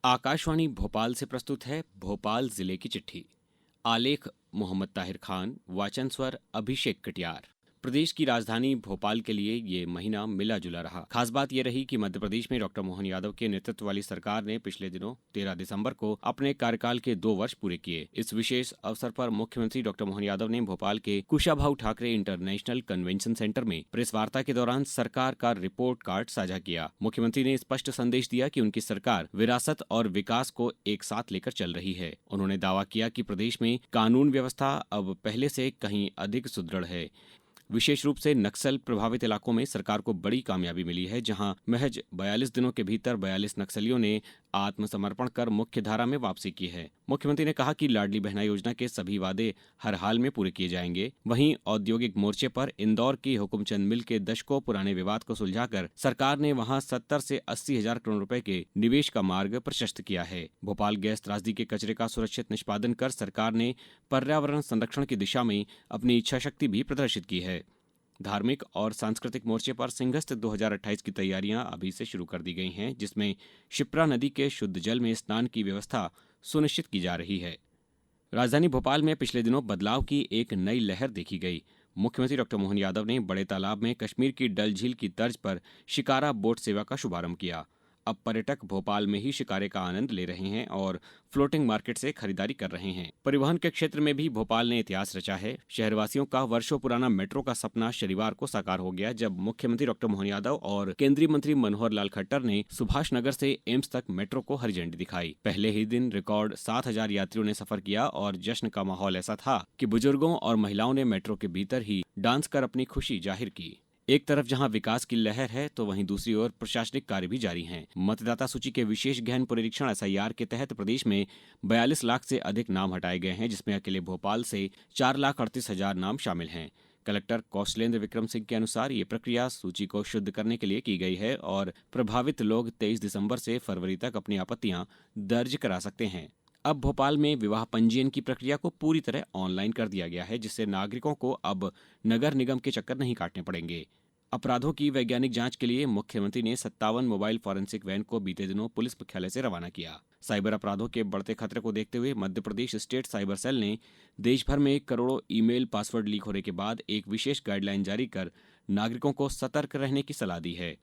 आकाशवाणी भोपाल से प्रस्तुत है भोपाल जिले की चिट्ठी। आलेख मोहम्मद ताहिर खान, वाचन स्वर अभिषेक कटियार। प्रदेश की राजधानी भोपाल के लिए ये महीना मिला जुला रहा। खास बात यह रही कि मध्य प्रदेश में डॉक्टर मोहन यादव के नेतृत्व वाली सरकार ने पिछले दिनों 13 दिसंबर को अपने कार्यकाल के 2 वर्ष पूरे किए। इस विशेष अवसर पर मुख्यमंत्री डॉक्टर मोहन यादव ने भोपाल के Kushabhau Thackeray international convention centre में प्रेस वार्ता के दौरान सरकार का रिपोर्ट कार्ड साझा किया। मुख्यमंत्री ने स्पष्ट संदेश दिया कि उनकी सरकार विरासत और विकास को एक साथ लेकर चल रही है। उन्होंने दावा किया कि प्रदेश में कानून व्यवस्था अब पहले से कहीं अधिक सुदृढ़ है। विशेष रूप से नक्सल प्रभावित इलाकों में सरकार को बड़ी कामयाबी मिली है, जहां महज 42 दिनों के भीतर 42 नक्सलियों ने आत्मसमर्पण कर मुख्य धारा में वापसी की है। मुख्यमंत्री ने कहा कि लाडली बहना योजना के सभी वादे हर हाल में पूरे किए जाएंगे। वहीं औद्योगिक मोर्चे पर इंदौर की हुकुमचंद मिल के दशकों पुराने विवाद को सुलझाकर सरकार ने वहां 70 से 80 हजार करोड़ रुपए के निवेश का मार्ग प्रशस्त किया है। भोपाल गैस त्रासदी के कचरे का सुरक्षित निष्पादन कर सरकार ने पर्यावरण संरक्षण की दिशा में अपनी इच्छा शक्ति भी प्रदर्शित की है। धार्मिक और सांस्कृतिक मोर्चे पर सिंहस्थ 2028 की तैयारियां अभी से शुरू कर दी गई हैं, जिसमें शिप्रा नदी के शुद्ध जल में स्नान की व्यवस्था सुनिश्चित की जा रही है। राजधानी भोपाल में पिछले दिनों बदलाव की एक नई लहर देखी गई। मुख्यमंत्री डॉक्टर मोहन यादव ने बड़े तालाब में कश्मीर की डल झील की तर्ज पर शिकारा बोट सेवा का शुभारंभ किया। अब पर्यटक भोपाल में ही शिकारे का आनंद ले रहे हैं और फ्लोटिंग मार्केट से खरीदारी कर रहे हैं। परिवहन के क्षेत्र में भी भोपाल ने इतिहास रचा है। शहरवासियों का वर्षों पुराना मेट्रो का सपना शनिवार को साकार हो गया, जब मुख्यमंत्री डॉक्टर मोहन यादव और केंद्रीय मंत्री मनोहर लाल खट्टर ने सुभाष नगर से एम्स तक मेट्रो को हरी झंडी दिखाई। पहले ही दिन रिकॉर्ड 7,000 यात्रियों ने सफर किया और जश्न का माहौल ऐसा था कि बुजुर्गों और महिलाओं ने मेट्रो के भीतर ही डांस कर अपनी खुशी जाहिर की। एक तरफ जहां विकास की लहर है तो वहीं दूसरी ओर प्रशासनिक कार्य भी जारी हैं। मतदाता सूची के विशेष गहन पुनरीक्षण SIR के तहत प्रदेश में 42 लाख से अधिक नाम हटाए गए हैं, जिसमें अकेले भोपाल से 4,38,000 नाम शामिल हैं। कलेक्टर कौशलेंद्र विक्रम सिंह के अनुसार ये प्रक्रिया सूची को शुद्ध करने के लिए की गई है और प्रभावित लोग 23 दिसंबर से फरवरी तक अपनी आपत्तियां दर्ज करा सकते हैं। अब भोपाल में विवाह पंजीयन की प्रक्रिया को पूरी तरह ऑनलाइन कर दिया गया है, जिससे नागरिकों को अब नगर निगम के चक्कर नहीं काटने पड़ेंगे। अपराधों की वैज्ञानिक जांच के लिए मुख्यमंत्री ने 57 मोबाइल फॉरेंसिक वैन को बीते दिनों पुलिस मुख्यालय से रवाना किया। साइबर अपराधों के बढ़ते खतरे को देखते हुए Madhya Pradesh state cyber cell ने देश भर में करोड़ों ईमेल पासवर्ड लीक होने के बाद एक विशेष गाइडलाइन जारी कर नागरिकों को सतर्क रहने की सलाह दी है।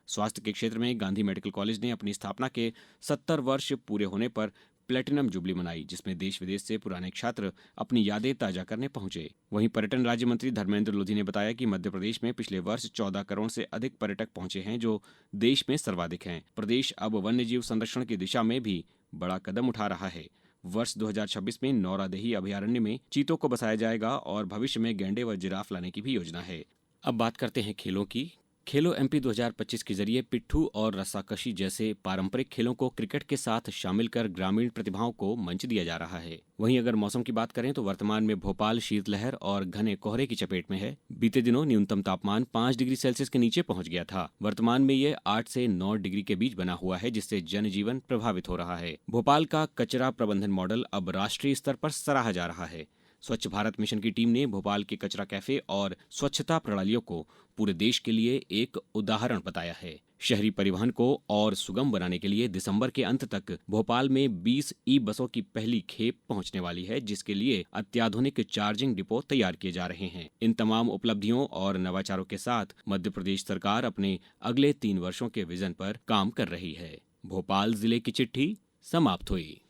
स्वास्थ्य के क्षेत्र में गांधी मेडिकल कॉलेज ने अपनी स्थापना के 70 वर्ष पूरे होने पर प्लेटिनम जुबली मनाई, जिसमें देश विदेश से पुराने छात्र अपनी यादें ताजा करने पहुंचे। वहीं पर्यटन राज्य मंत्री धर्मेंद्र लोधी ने बताया कि मध्य प्रदेश में पिछले वर्ष 14 करोड़ से अधिक पर्यटक पहुंचे हैं, जो देश में सर्वाधिक हैं। प्रदेश अब वन्यजीव संरक्षण की दिशा में भी बड़ा कदम उठा रहा है। वर्ष 2026 में नौरादेही अभयारण्य में चीतों को बसाया जाएगा और भविष्य में गैंडे व जिराफ लाने की भी योजना है। अब बात करते हैं खेलों की। खेलो MP 2025 के जरिए पिट्ठू और रस्साकशी जैसे पारंपरिक खेलों को क्रिकेट के साथ शामिल कर ग्रामीण प्रतिभाओं को मंच दिया जा रहा है। वहीं अगर मौसम की बात करें तो वर्तमान में भोपाल शीतलहर और घने कोहरे की चपेट में है। बीते दिनों न्यूनतम तापमान 5 डिग्री सेल्सियस के नीचे पहुंच गया था। वर्तमान में ये 8 से 9 डिग्री के बीच बना हुआ है, जिससे जनजीवन प्रभावित हो रहा है। भोपाल का कचरा प्रबंधन मॉडल अब राष्ट्रीय स्तर पर सराहा जा रहा है। स्वच्छ भारत मिशन की टीम ने भोपाल के कचरा कैफे और स्वच्छता प्रणालियों को पूरे देश के लिए एक उदाहरण बताया है। शहरी परिवहन को और सुगम बनाने के लिए दिसंबर के अंत तक भोपाल में 20 ई-बसों की पहली खेप पहुंचने वाली है, जिसके लिए अत्याधुनिक चार्जिंग डिपो तैयार किए जा रहे हैं। इन तमाम उपलब्धियों और नवाचारों के साथ मध्य प्रदेश सरकार अपने अगले 3 वर्षों के विजन पर काम कर रही है। भोपाल जिले की चिट्ठी समाप्त हुई।